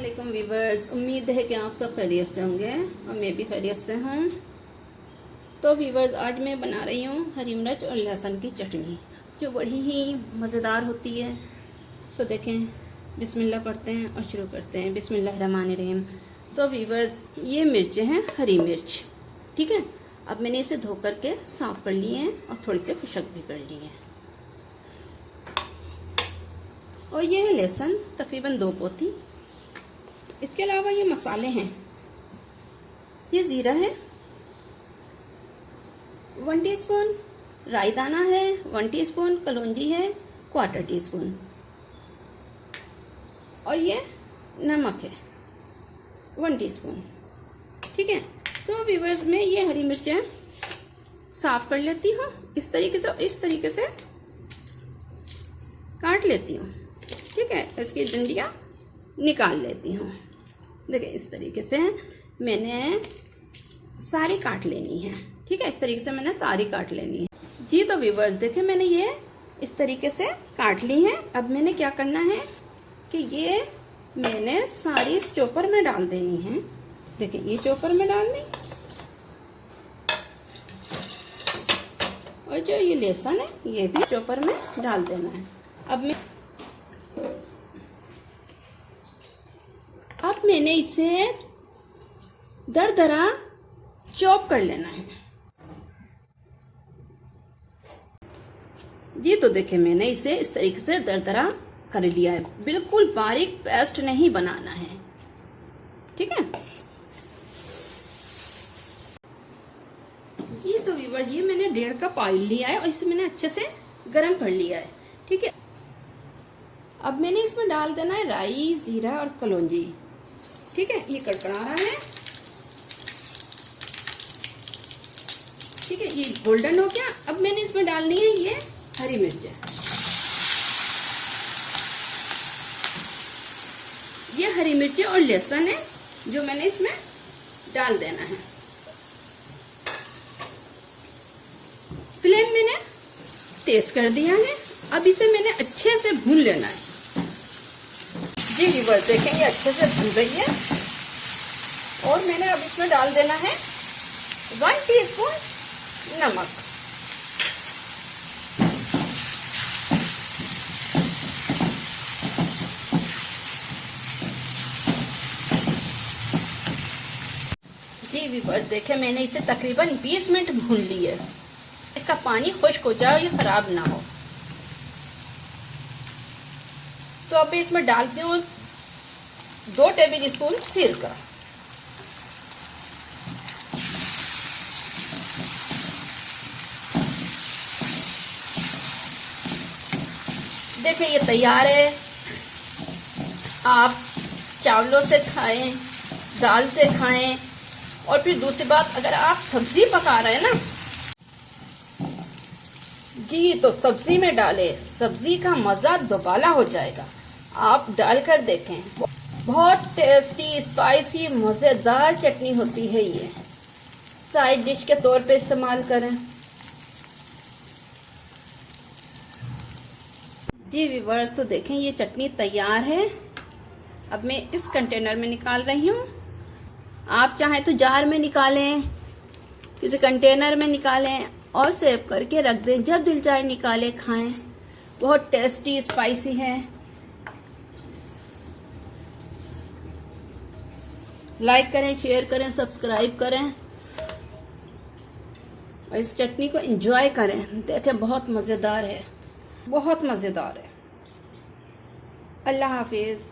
अस्सलामुअलैकुम वीवर्स, उम्मीद है कि आप सब खैरियत से होंगे और मैं भी खैरियत से हूँ। तो वीवर्स, आज मैं बना रही हूँ हरी मिर्च और लहसुन की चटनी जो बड़ी ही मज़ेदार होती है। तो देखें, बिस्मिल्लाह पढ़ते हैं और शुरू करते हैं। बिस्मिल्लाहिर्रहमानिर्रहीम। तो वीवर्स, ये मिर्चें हैं हरी मिर्च, ठीक है। अब मैंने इसे धो करके साफ़ कर लिए हैं और थोड़ी सी खुशक भी कर ली है। और ये है लहसुन, तकरीबन 2 पोती। इसके अलावा ये मसाले हैं, ये ज़ीरा है, 1 टीस्पून राई दाना है, 1 टीस्पून कलौंजी है, 1/4 टीस्पून, और ये नमक है 1 टीस्पून, ठीक है। तो व्यूअर्स, मैं ये हरी मिर्चें साफ कर लेती हूँ। इस तरीके से काट लेती हूँ, ठीक है। इसकी डंडियाँ निकाल लेती हूँ। देखिए, इस तरीके से मैंने सारी काट लेनी है, ठीक है। इस तरीके से मैंने सारी काट लेनी है जी। तो व्यूअर्स, देखिए, मैंने ये इस तरीके से काट ली है। अब मैंने क्या करना है कि ये मैंने सारी इस चॉपर में डाल देनी है। देखिए, ये चॉपर में डाल दी, और जो ये लहसुन है ये भी चॉपर में डाल देना है। अब मैंने इसे दरदरा चॉप कर लेना है जी। तो देखिए, मैंने इसे इस तरीके से दरदरा कर लिया है। बिल्कुल बारीक पेस्ट नहीं बनाना है, ठीक है जी। तो व्यूअर, ये मैंने 1.5 कप ऑयल लिया है और इसे मैंने अच्छे से गरम कर लिया है, ठीक है। अब मैंने इसमें डाल देना है राई, जीरा और कलौंजी, ठीक है। ये कड़कड़ा रहा है, ठीक है। ये गोल्डन हो गया। अब मैंने इसमें डालनी है ये हरी मिर्चें। ये हरी मिर्चें और लहसुन है जो मैंने इसमें डाल देना है। फ्लेम मैंने तेज कर दिया है। अब इसे मैंने अच्छे से भून लेना है जी। व्यूअर्स, देखें, ये अच्छे से भून रही है। और मैंने अब इसमें डाल देना है 1 टीस्पून नमक, जी। व्यूअर्स, देखें, मैंने इसे तकरीबन 20 मिनट भून ली है। इसका पानी खुश्क हो जाए, ये खराब ना हो। तो अब इसमें डालती हूँ 2 टेबल स्पून सिरका, देखिए, ये तैयार है। आप चावलों से खाएं, दाल से खाएं, और फिर दूसरी बात, अगर आप सब्जी पका रहे हैं ना जी, तो सब्जी में डालें, सब्जी का मज़ा दोबाला हो जाएगा। आप डालकर देखें, बहुत टेस्टी, स्पाइसी, मज़ेदार चटनी होती है। ये साइड डिश के तौर पे इस्तेमाल करें जी। व्यूअर्स, तो देखें, ये चटनी तैयार है। अब मैं इस कंटेनर में निकाल रही हूँ। आप चाहें तो जार में निकालें, किसी कंटेनर में निकालें और सेव करके रख दें। जब दिल चाहे निकालें, खाएं। बहुत टेस्टी, स्पाइसी है। लाइक करें, शेयर करें, सब्सक्राइब करें और इस चटनी को एंजॉय करें। देखें, बहुत मज़ेदार है, बहुत मज़ेदार है। अल्लाह हाफिज़।